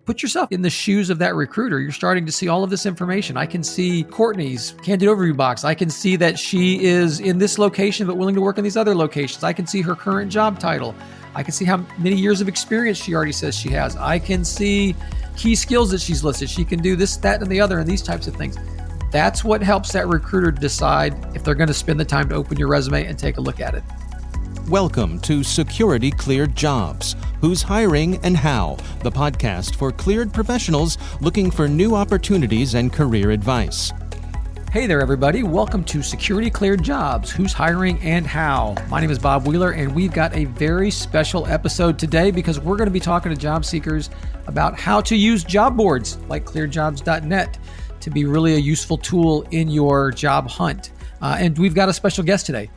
Put yourself in the shoes of that recruiter. You're starting to see all of this information. I can see Courtney's candidate overview box. I can see that she is in this location, but willing to work in these other locations. I can see her current job title. I can see how many years of experience she already says she has. I can see key skills that she's listed. She can do this, that, and the other, and these types of things. That's what helps that recruiter decide if they're going to spend the time to open your resume and take a look at it. Welcome to Security Cleared Jobs, Who's Hiring and How, the podcast for cleared professionals looking for new opportunities and career advice. Hey there, everybody. Welcome to Security Cleared Jobs, Who's Hiring and How. My name is Bob Wheeler, and we've got a very special episode today because we're going to be talking to job seekers about how to use job boards like ClearedJobs.Net to be really a useful tool in your job hunt. And we've got a special guest today.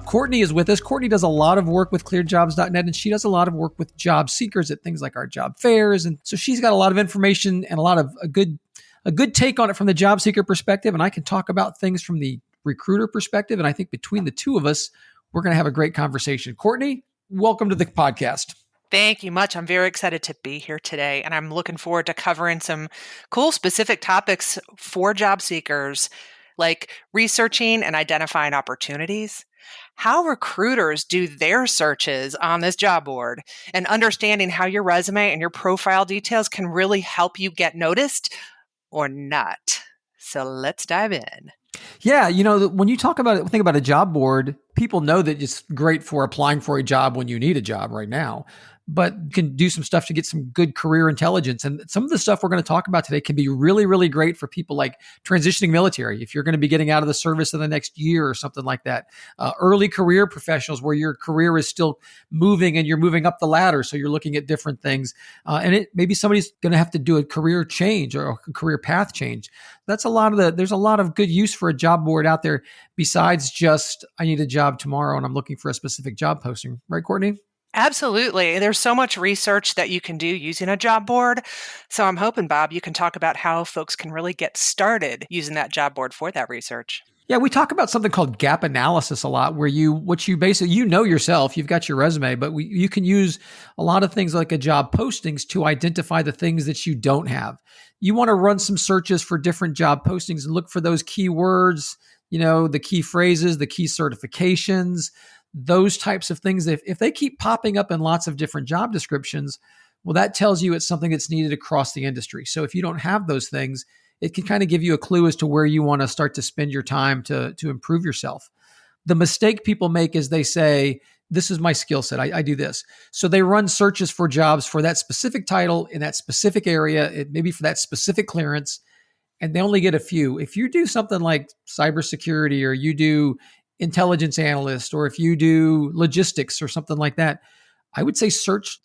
Courtney is with us. Courtney does a lot of work with ClearedJobs.Net, and she does a lot of work with job seekers at things like our job fairs. And so she's got a lot of information and a good take on it from the job seeker perspective. And I can talk about things from the recruiter perspective. And I think between the two of us, we're going to have a great conversation. Courtney, welcome to the podcast. Thank you much. I'm very excited to be here today, and I'm looking forward to covering some cool specific topics for job seekers, like researching and identifying opportunities, how recruiters do their searches on this job board, and understanding how your resume and your profile details can really help you get noticed or not. So let's dive in. Yeah, when you think about a job board, people know that it's great for applying for a job when you need a job right now, but you can do some stuff to get some good career intelligence. And some of the stuff we're going to talk about today can be really, really great for people like transitioning military. If you're going to be getting out of the service in the next year or something like that, early career professionals where your career is still moving and you're moving up the ladder. So you're looking at different things. And maybe somebody's going to have to do a career change or a career path change. There's a lot of good use for a job board out there besides just, I need a job tomorrow and I'm looking for a specific job posting. Right, Courtney? Absolutely. There's so much research that you can do using a job board. So I'm hoping, Bob, you can talk about how folks can really get started using that job board for that research. Yeah, we talk about something called gap analysis a lot, where you know yourself, you've got your resume, but you can use a lot of things like a job postings to identify the things that you don't have. You want to run some searches for different job postings and look for those keywords, the key phrases, the key certifications, those types of things. If they keep popping up in lots of different job descriptions, well, that tells you it's something that's needed across the industry. So if you don't have those things, it can kind of give you a clue as to where you want to start to spend your time to improve yourself. The mistake people make is they say, this is my skill set. I do this. So they run searches for jobs for that specific title in that specific area, maybe for that specific clearance, and they only get a few. If you do something like cybersecurity, or you do intelligence analyst, or if you do logistics or something like that, I would say search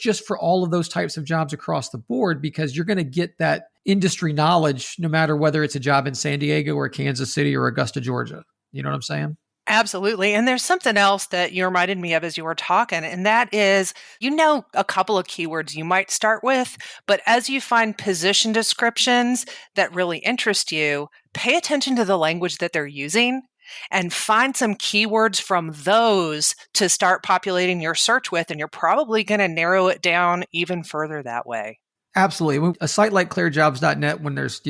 just for all of those types of jobs across the board, because you're going to get that industry knowledge no matter whether it's a job in San Diego or Kansas City or Augusta, Georgia. You know what I'm saying? Absolutely. And there's something else that you reminded me of as you were talking, and that is, a couple of keywords you might start with, but as you find position descriptions that really interest you, pay attention to the language that they're using and find some keywords from those to start populating your search with, and you're probably going to narrow it down even further that way. Absolutely. A site like ClearedJobs.Net, when there's,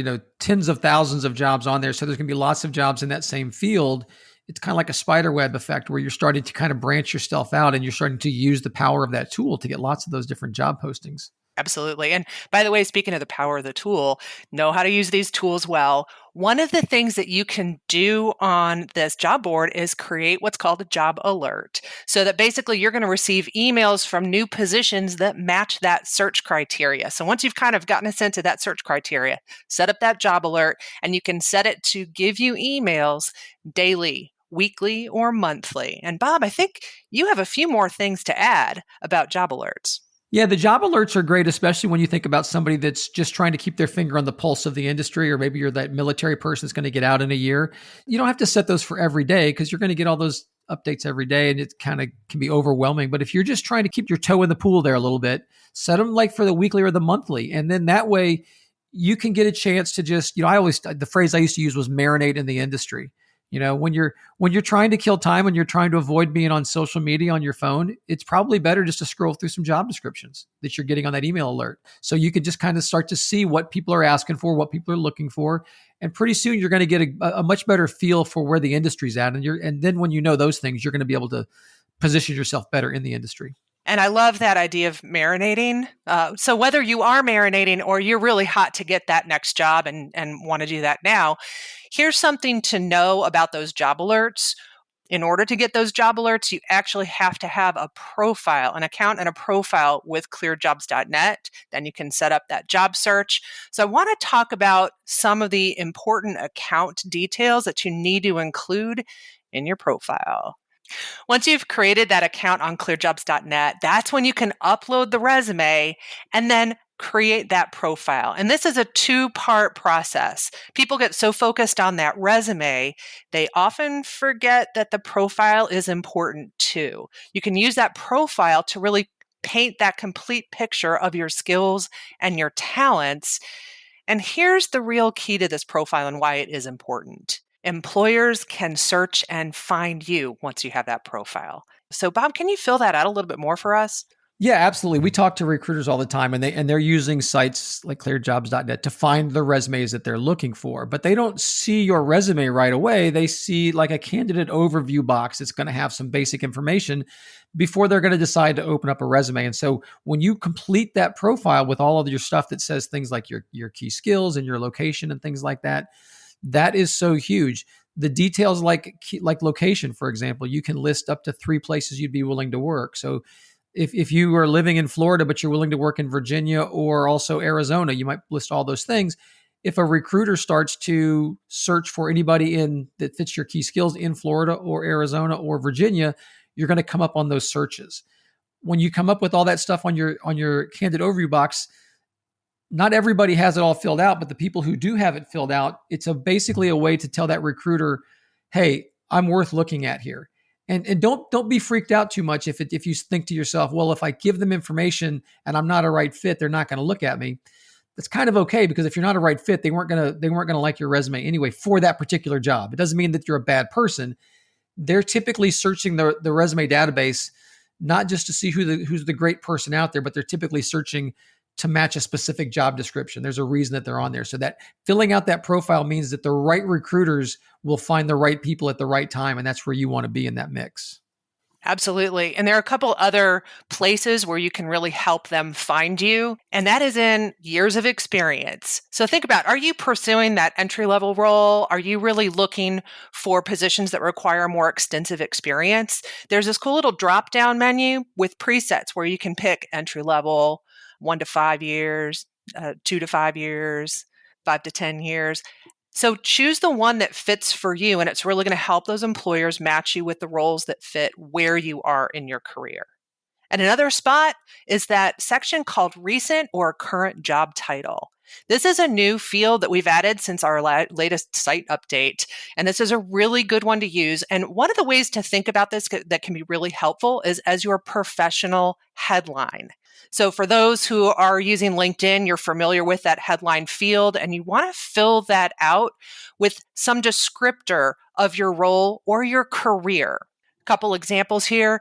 tens of thousands of jobs on there, so there's going to be lots of jobs in that same field, it's kind of like a spider web effect where you're starting to kind of branch yourself out and you're starting to use the power of that tool to get lots of those different job postings. Absolutely. And by the way, speaking of the power of the tool, know how to use these tools well. One of the things that you can do on this job board is create what's called a job alert. So that basically you're going to receive emails from new positions that match that search criteria. So once you've kind of gotten a sense of that search criteria, set up that job alert, and you can set it to give you emails daily, weekly, or monthly. And Bob, I think you have a few more things to add about job alerts. Yeah, the job alerts are great, especially when you think about somebody that's just trying to keep their finger on the pulse of the industry, or maybe you're that military person that's going to get out in a year. You don't have to set those for every day because you're going to get all those updates every day and it kind of can be overwhelming. But if you're just trying to keep your toe in the pool there a little bit, set them like for the weekly or the monthly. And then that way you can get a chance to just, the phrase I used to use was marinate in the industry. When you're trying to kill time, when you're trying to avoid being on social media on your phone, it's probably better just to scroll through some job descriptions that you're getting on that email alert. So you can just kind of start to see what people are asking for, what people are looking for. And pretty soon you're going to get a much better feel for where the industry's at. And then when you know those things, you're going to be able to position yourself better in the industry. And I love that idea of marinating. So whether you are marinating or you're really hot to get that next job and want to do that now, here's something to know about those job alerts. In order to get those job alerts, you actually have to have a profile, an account and a profile with ClearedJobs.Net. Then you can set up that job search. So I want to talk about some of the important account details that you need to include in your profile. Once you've created that account on ClearedJobs.Net, that's when you can upload the resume and then create that profile. And this is a two-part process. People get so focused on that resume, they often forget that the profile is important too. You can use that profile to really paint that complete picture of your skills and your talents. And here's the real key to this profile and why it is important. Employers can search and find you once you have that profile. So, Bob, can you fill that out a little bit more for us? Yeah, absolutely. We talk to recruiters all the time, and they're using sites like ClearedJobs.Net to find the resumes that they're looking for. But they don't see your resume right away. They see like a candidate overview box that's going to have some basic information before they're going to decide to open up a resume. And so when you complete that profile with all of your stuff that says things like your key skills and your location and things like that, that is so huge. The details like location, for example, you can list up to 3 places you'd be willing to work. So if you are living in Florida, but you're willing to work in Virginia or also Arizona, you might list all those things. If a recruiter starts to search for anybody that fits your key skills in Florida or Arizona or Virginia, you're going to come up on those searches. When you come up with all that stuff on your candidate overview box, not everybody has it all filled out, but the people who do have it filled out, it's basically a way to tell that recruiter, hey, I'm worth looking at here. And don't be freaked out too much if you think to yourself, well, if I give them information and I'm not a right fit, they're not going to look at me. That's kind of okay, because if you're not a right fit, they weren't going to like your resume anyway for that particular job. It doesn't mean that you're a bad person. They're typically searching the resume database not just to see who's the great person out there, but they're typically searching to match a specific job description. There's a reason that they're on there. So that filling out that profile means that the right recruiters will find the right people at the right time. And that's where you want to be in that mix. Absolutely. And there are a couple other places where you can really help them find you, and that is in years of experience. So think about, are you pursuing that entry-level role? Are you really looking for positions that require more extensive experience? There's this cool little drop-down menu with presets where you can pick entry-level, 1 to 5 years, 2 to 5 years, 5 to 10 years. So choose the one that fits for you, and it's really going to help those employers match you with the roles that fit where you are in your career. And another spot is that section called recent or current job title. This is a new field that we've added since our latest site update, and this is a really good one to use. And one of the ways to think about this that can be really helpful is as your professional headline. So for those who are using LinkedIn, you're familiar with that headline field, and you want to fill that out with some descriptor of your role or your career. A couple examples here.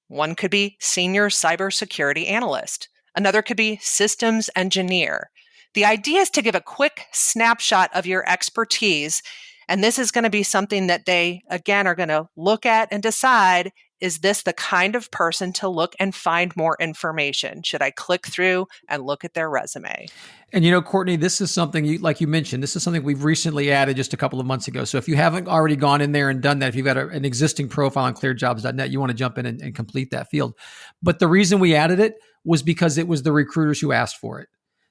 One could be senior cybersecurity analyst. Another could be systems engineer. The idea is to give a quick snapshot of your expertise, and this is going to be something that they, again, are going to look at and decide, is this the kind of person to look and find more information? Should I click through and look at their resume? And Courtney, this is something, like you mentioned, this is something we've recently added just a couple of months ago. So if you haven't already gone in there and done that, if you've got an existing profile on ClearedJobs.Net, you want to jump in and complete that field. But the reason we added it was because it was the recruiters who asked for it.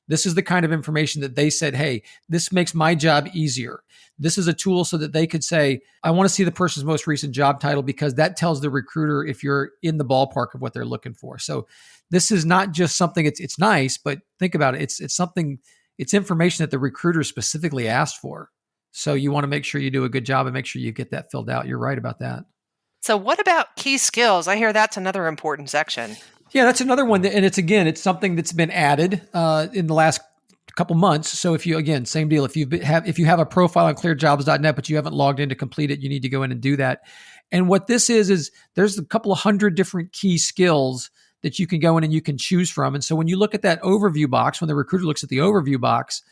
This is the kind of information that they said, hey, this makes my job easier. This is a tool so that they could say, I want to see the person's most recent job title, because that tells the recruiter if you're in the ballpark of what they're looking for. So this is not just something, it's nice, but think about it. It's something, it's information that the recruiter specifically asked for. So you want to make sure you do a good job and make sure you get that filled out. You're right about that. So what about key skills? I hear that's another important section. Yeah, that's another one. And it's something that's been added in the last couple months. So if you, again, same deal. If you have a profile on ClearedJobs.net, but you haven't logged in to complete it, you need to go in and do that. And what this is there's a couple of hundred different key skills that you can go in and you can choose from. And so when you look at that overview box, when the recruiter looks at the overview box,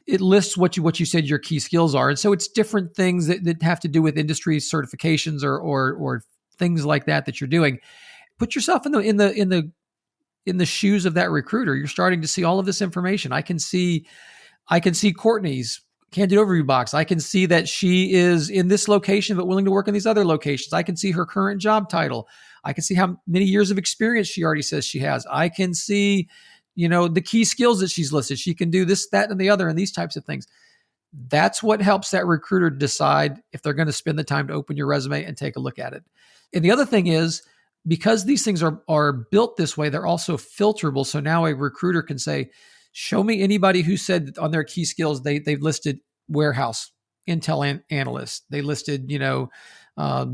it lists what you said your key skills are. And so it's different things that have to do with industry certifications or things like that you're doing. Put yourself in the shoes of that recruiter. You're starting to see all of this information. I can see Courtney's candidate overview box. I can see that she is in this location, but willing to work in these other locations. I can see her current job title. I can see how many years of experience she already says she has. I can see, the key skills that she's listed. She can do this, that, and the other, and these types of things. That's what helps that recruiter decide if they're going to spend the time to open your resume and take a look at it. And the other thing is, because these things are built this way, they're also filterable. So now a recruiter can say, show me anybody who said on their key skills, they've listed warehouse, Intel analyst, they listed,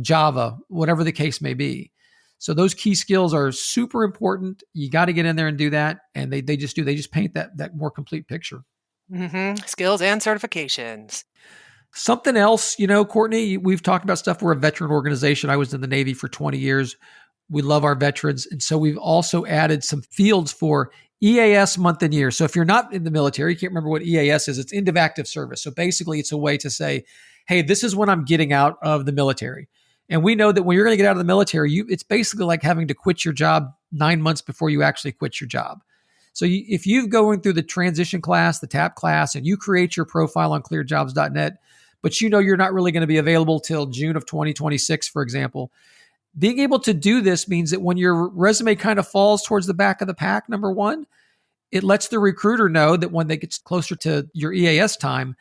Java, whatever the case may be. So those key skills are super important. You got to get in there and do that. And they just paint that more complete picture. Mm-hmm. Skills and certifications. Something else, Courtney, we've talked about stuff. We're a veteran organization. I was in the Navy for 20 years. We love our veterans. And so we've also added some fields for EAS month and year. So if you're not in the military, you can't remember what EAS is. It's end of active service. So basically it's a way to say, hey, this is when I'm getting out of the military. And we know that when you're going to get out of the military, it's basically like having to quit your job 9 months before you actually quit your job. So if you're going through the transition class, the TAP class, and you create your profile on ClearedJobs.net, but you're not really going to be available till June of 2026, for example, being able to do this means that when your resume kind of falls towards the back of the pack, number one, it lets the recruiter know that when they get closer to your EAS time,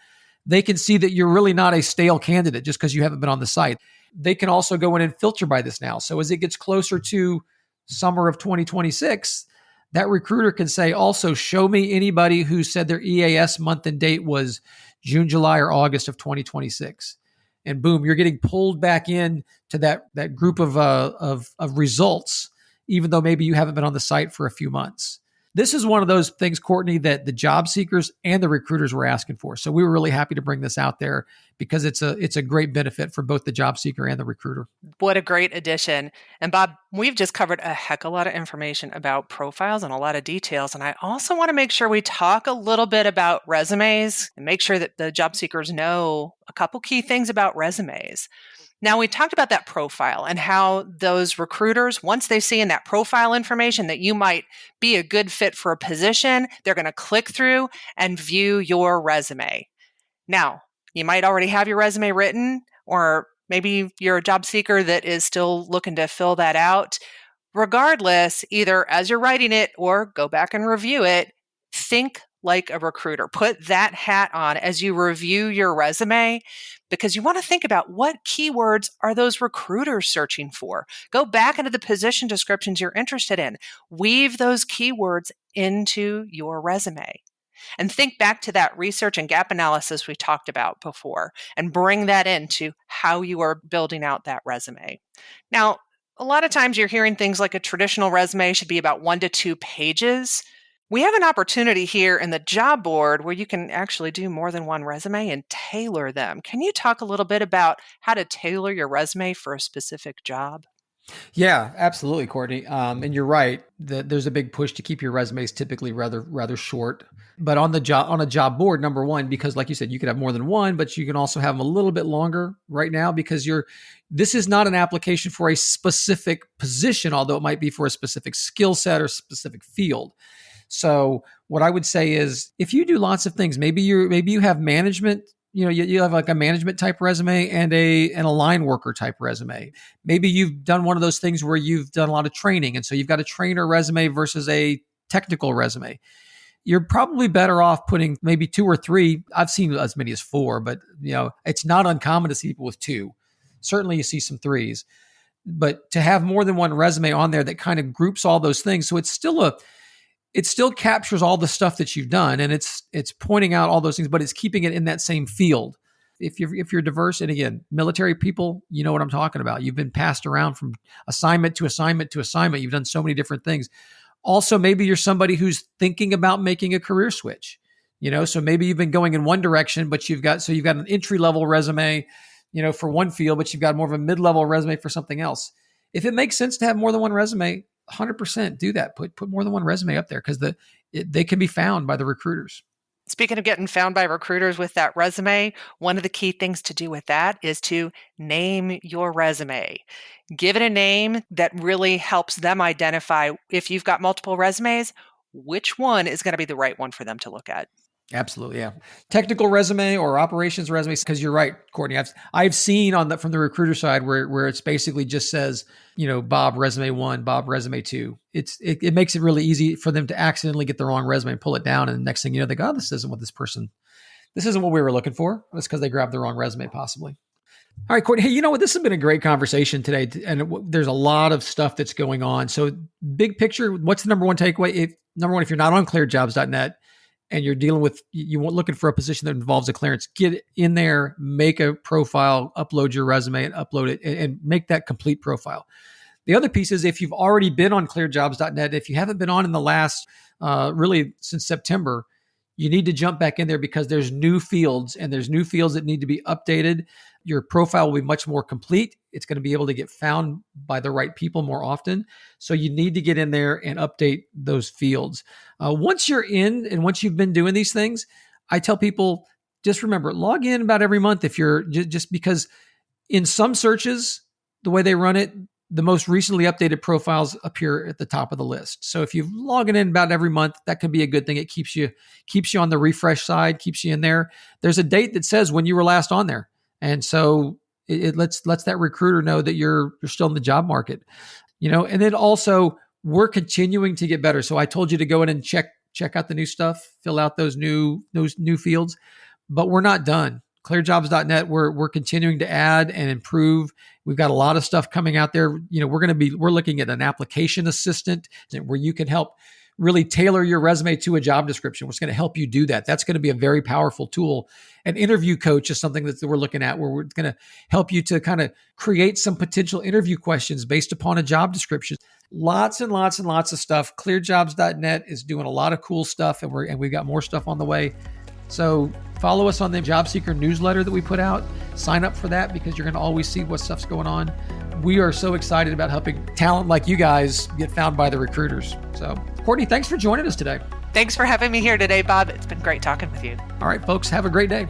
they can see that you're really not a stale candidate just because you haven't been on the site. They can also go in and filter by this now. So as it gets closer to summer of 2026, that recruiter can say, also show me anybody who said their EAS month and date was June, July, or August of 2026. And boom, you're getting pulled back in to that group of results, even though maybe you haven't been on the site for a few months. This is one of those things, Courtney, that the job seekers and the recruiters were asking for. So we were really happy to bring this out there because it's a great benefit for both the job seeker and the recruiter. What a great addition. And Bob, we've just covered a heck of a lot of information about profiles and a lot of details. And I also want to make sure we talk a little bit about resumes and make sure that the job seekers know a couple key things about resumes. Now, we talked about that profile and how those recruiters, once they see in that profile information that you might be a good fit for a position, they're going to click through and view your resume. Now, you might already have your resume written, or maybe you're a job seeker that is still looking to fill that out. Regardless, either as you're writing it or go back and review it, think like a recruiter. Put that hat on as you review your resume, because you want to think about what keywords are those recruiters searching for. Go back into the position descriptions you're interested in. Weave those keywords into your resume. And think back to that research and gap analysis we talked about before and bring that into how you are building out that resume. Now, a lot of times you're hearing things like a traditional resume should be about 1 to 2 pages. We have an opportunity here in the job board where you can actually do more than one resume and tailor them. Can you talk a little bit about how to tailor your resume for a specific job? Yeah, absolutely, Courtney. And you're right that there's a big push to keep your resumes typically rather short. But on a job board, number one, because like you said, you could have more than one, but you can also have them a little bit longer right now because this is not an application for a specific position, although it might be for a specific skill set or specific field. So what I would say is if you do lots of things, maybe you have management, you have like a management type resume and a line worker type resume. Maybe you've done one of those things where you've done a lot of training. And so you've got a trainer resume versus a technical resume. You're probably better off putting maybe 2 or 3. I've seen as many as 4, but it's not uncommon to see people with 2. Certainly you see some 3s, but to have more than one resume on there that kind of groups all those things. So it still captures all the stuff that you've done, and it's pointing out all those things, but it's keeping it in that same field. If you're diverse, and again, military people, you know what I'm talking about. You've been passed around from assignment to assignment to assignment. You've done so many different things. Also, maybe you're somebody who's thinking about making a career switch. So maybe you've been going in one direction, but you've got an entry level resume, for one field, but you've got more of a mid-level resume for something else. If it makes sense to have more than one resume, 100% do that. Put more than one resume up there because they can be found by the recruiters. Speaking of getting found by recruiters with that resume, one of the key things to do with that is to name your resume. Give it a name that really helps them identify, if you've got multiple resumes, which one is going to be the right one for them to look at. Absolutely, yeah. Technical resume or operations resume, because you're right, Courtney. I've seen from the recruiter side where it's basically just says, Bob resume 1, Bob resume 2. It makes it really easy for them to accidentally get the wrong resume and pull it down, and the next thing you know, they go, oh, this isn't what we were looking for. That's because they grabbed the wrong resume, possibly. All right, Courtney. Hey, you know what? This has been a great conversation today, and there's a lot of stuff that's going on. So, big picture, what's the number one takeaway? If you're not on ClearedJobs.net, and you're looking for a position that involves a clearance, get in there, make a profile, upload your resume and upload it and make that complete profile. The other piece is if you've already been on ClearedJobs.net, if you haven't been on in the last, really since September, you need to jump back in there because there's new fields that need to be updated. Your profile will be much more complete. It's going to be able to get found by the right people more often. So you need to get in there and update those fields. Once you're in and once you've been doing these things, I tell people, just remember, log in about every month if you're just because in some searches, the way they run it, the most recently updated profiles appear at the top of the list. So if you log in about every month, that can be a good thing. It keeps you on the refresh side, keeps you in there. There's a date that says when you were last on there. And so it lets that recruiter know that you're still in the job market, and then also we're continuing to get better. So I told you to go in and check out the new stuff, fill out those new fields, but we're not done. ClearedJobs.net, we're continuing to add and improve. We've got a lot of stuff coming out there. We're looking at an application assistant where you can help really tailor your resume to a job description. What's going to help you do that? That's going to be a very powerful tool. An interview coach is something that we're looking at where we're going to help you to kind of create some potential interview questions based upon a job description. Lots and lots and lots of stuff. ClearedJobs.net is doing a lot of cool stuff, and we've got more stuff on the way. So follow us on the Job Seeker newsletter that we put out. Sign up for that because you're going to always see what stuff's going on. We are so excited about helping talent like you guys get found by the recruiters. So, Courtney, thanks for joining us today. Thanks for having me here today, Bob. It's been great talking with you. All right, folks, have a great day.